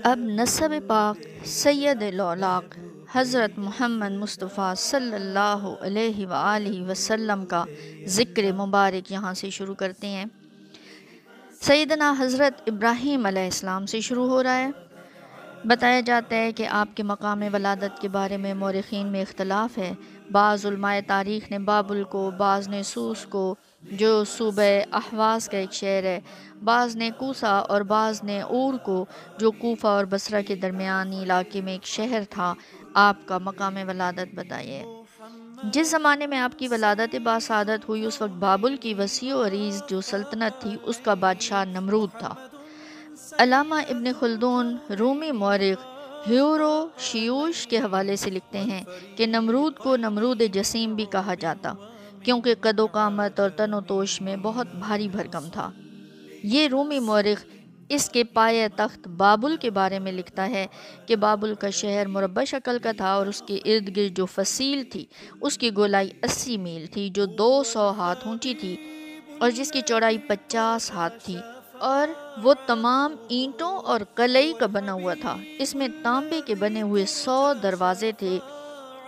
اب نسب پاک سید الاولاق حضرت محمد مصطفیٰ صلی اللہ علیہ وآلہ وسلم کا ذکر مبارک یہاں سے شروع کرتے ہیں۔ سیدنا حضرت ابراہیم علیہ السلام سے شروع ہو رہا ہے۔ بتایا جاتا ہے کہ آپ کے مقام ولادت کے بارے میں مورخین میں اختلاف ہے۔ بعض علماء تاریخ نے بابل کو، بعض نے سوس کو جو صوبہ احواز کا ایک شہر ہے، بعض نے کوسا اور بعض نے اور کو جو کوفہ اور بصرہ کے درمیانی علاقے میں ایک شہر تھا، آپ کا مقام ولادت بتایا ہے۔ جس زمانے میں آپ کی ولادت باسعادت ہوئی اس وقت بابل کی وسیع و عریض جو سلطنت تھی اس کا بادشاہ نمرود تھا۔ علامہ ابن خلدون رومی مورخ ہیروشیوش کے حوالے سے لکھتے ہیں کہ نمرود کو نمرود جسیم بھی کہا جاتا کیونکہ قد و قامت اور تن و توش میں بہت بھاری بھرکم تھا۔ یہ رومی مورخ اس کے پایہ تخت بابل کے بارے میں لکھتا ہے کہ بابل کا شہر مربع شکل کا تھا اور اس کے ارد گرد جو فصیل تھی اس کی گولائی 80 میل تھی جو 200 ہاتھ اونچی تھی اور جس کی چوڑائی 50 ہاتھ تھی، اور وہ تمام اینٹوں اور قلعی کا بنا ہوا تھا۔ اس میں تانبے کے بنے ہوئے 100 دروازے تھے۔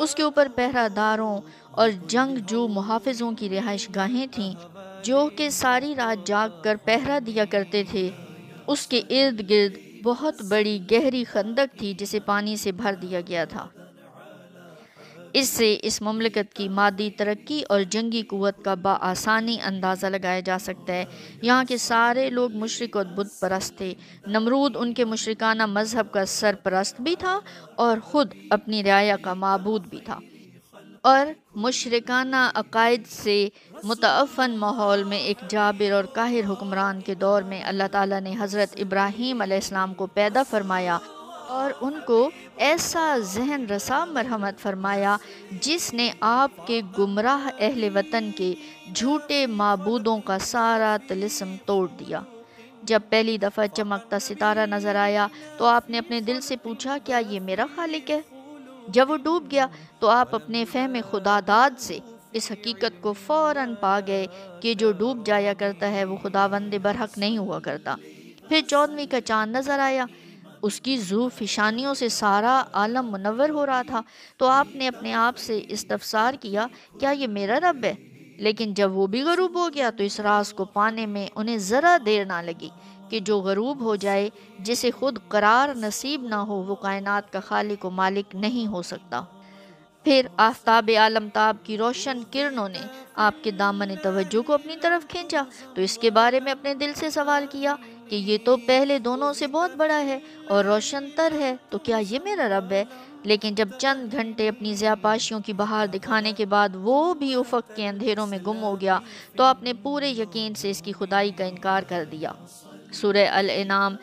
اس کے اوپر پہرہ داروں اور جنگجو محافظوں کی رہائش گاہیں تھیں جو کہ ساری رات جاگ کر پہرہ دیا کرتے تھے۔ اس کے ارد گرد بہت بڑی گہری خندق تھی جسے پانی سے بھر دیا گیا تھا۔ اس سے اس مملکت کی مادی ترقی اور جنگی قوت کا بآسانی اندازہ لگایا جا سکتا ہے۔ یہاں کے سارے لوگ مشرک اور بت پرست تھے۔ نمرود ان کے مشرکانہ مذہب کا سرپرست بھی تھا اور خود اپنی رعایا کا معبود بھی تھا، اور مشرکانہ عقائد سے متعفن ماحول میں ایک جابر اور قاہر حکمران کے دور میں اللہ تعالیٰ نے حضرت ابراہیم علیہ السلام کو پیدا فرمایا اور ان کو ایسا ذہن رسا مرحمت فرمایا جس نے آپ کے گمراہ اہل وطن کے جھوٹے معبودوں کا سارا طلسم توڑ دیا۔ جب پہلی دفعہ چمکتا ستارہ نظر آیا تو آپ نے اپنے دل سے پوچھا کیا یہ میرا خالق ہے؟ جب وہ ڈوب گیا تو آپ اپنے فہم خدا داد سے اس حقیقت کو فوراً پا گئے کہ جو ڈوب جایا کرتا ہے وہ خداوند برحق نہیں ہوا کرتا۔ پھر 14ویں کا چاند نظر آیا، اس کی ذو فشانیوں سے سارا عالم منور ہو رہا تھا، تو آپ نے اپنے آپ سے استفسار کیا کیا یہ میرا رب ہے؟ لیکن جب وہ بھی غروب ہو گیا تو اس راز کو پانے میں انہیں ذرا دیر نہ لگی کہ جو غروب ہو جائے جسے خود قرار نصیب نہ ہو وہ کائنات کا خالق و مالک نہیں ہو سکتا۔ پھر آفتاب عالم تاب کی روشن کرنوں نے آپ کے دامن توجہ کو اپنی طرف کھینچا تو اس کے بارے میں اپنے دل سے سوال کیا کہ یہ تو پہلے دونوں سے بہت بڑا ہے اور روشن تر ہے، تو کیا یہ میرا رب ہے؟ لیکن جب چند گھنٹے اپنی ضیاءپاشیوں کی بہار دکھانے کے بعد وہ بھی افق کے اندھیروں میں گم ہو گیا تو آپ نے پورے یقین سے اس کی خدائی کا انکار کر دیا۔ سورہ الانعام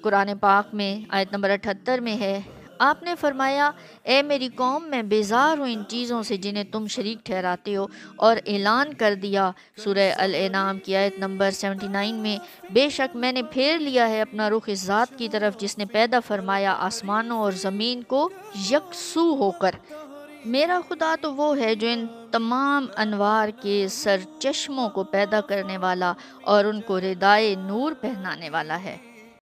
قرآن پاک میں آیت نمبر 78 میں ہے، آپ نے فرمایا اے میری قوم میں بیزار ہوں ان چیزوں سے جنہیں تم شریک ٹھہراتے ہو، اور اعلان کر دیا سورہ الانعام کی آیت نمبر 79 میں، بے شک میں نے پھیر لیا ہے اپنا رخ اس ذات کی طرف جس نے پیدا فرمایا آسمانوں اور زمین کو یکسو ہو کر۔ میرا خدا تو وہ ہے جو ان تمام انوار کے سرچشموں کو پیدا کرنے والا اور ان کو ردائے نور پہنانے والا ہے۔